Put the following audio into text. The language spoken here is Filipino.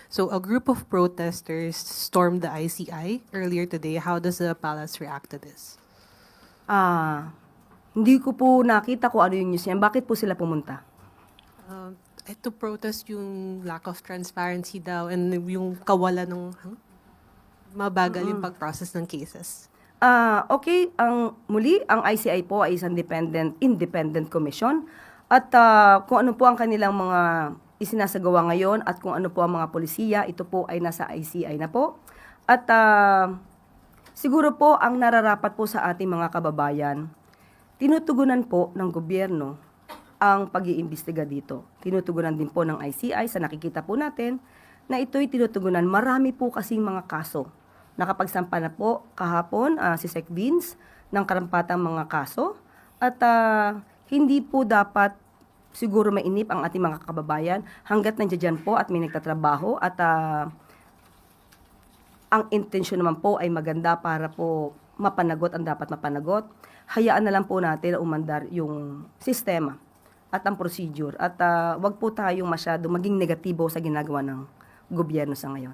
So a group of protesters stormed the ICI earlier today. How does the palace react to this? Hindi ko po nakita kung ano yung news niyan. Bakit po sila pumunta? To protest yung lack of transparency daw and yung kawalan ng mabagal yung pag-process ng cases. Okay, ang ICI po ay isang independent commission at kung ano po ang kanilang mga isinasagawa ngayon at kung ano po ang mga polisiya, ito po ay nasa ICI na po. At siguro po ang nararapat po sa ating mga kababayan, tinutugunan po ng gobyerno ang pag-iimbestiga dito. Tinutugunan din po ng ICI sa nakikita po natin na ito'y tinutugunan. Marami po kasing mga kaso. Nakapagsampa na po kahapon si Sec Vince ng karampatang mga kaso at hindi po dapat siguro mainip ang ating mga kababayan hanggat nandiyan po at may nagtatrabaho at ang intensyon naman po ay maganda para po mapanagot ang dapat mapanagot. Hayaan na lang po natin na umandar yung sistema at ang procedure at wag po tayong masyado maging negatibo sa ginagawa ng gobyerno sa ngayon.